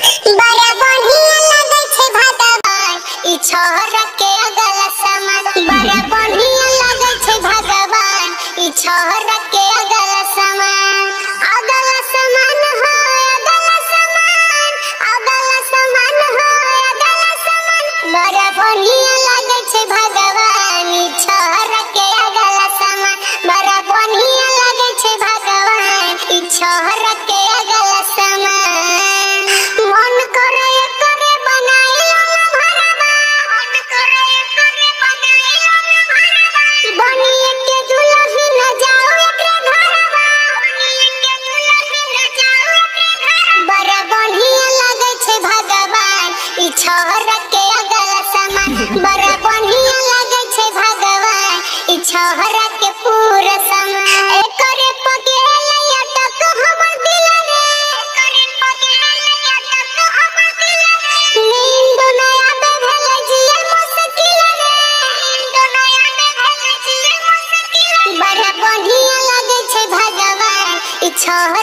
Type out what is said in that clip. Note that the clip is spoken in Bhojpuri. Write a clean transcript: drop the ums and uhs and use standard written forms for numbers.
बड़ा बढ़िया लगे छे भगवान ई छोरा के अगला समान। बड़ा बढ़िया लगे छे भगवान ई छोरा के अगला समान। अगला समान हो अगला समान, अगला समान हो अगला समान। बड़ा बढ़िया लगे छे भगवान ई छोरा के अगला समान। बड़ा बढ़िया लगे छे भगवान ई छोरा के अगला समान। मन करे करे बनाई लो भरवा, मन करे करे बनाई लो भरवा। बनिए के दुल्हन न जाओ एकरे घरवा, बनिए के दुल्हन न जाओ एकरे घरवा। बड़ा बढ़िया लगे छे भगवान ई छोरा के अगला समान। बड़ा बढ़िया लगे छे भगवान ई छोरा के पूरा समान। एकरे पगे लैया तक हमर दिल रे, एकरे पगे लैया तक हमर दिल रे। नींद न आवे भेले जिए मुश्किल रे, नींद न आवे भेले जिए मुश्किल। बड़ा बढ़िया लगे छे भगवान ई छोरा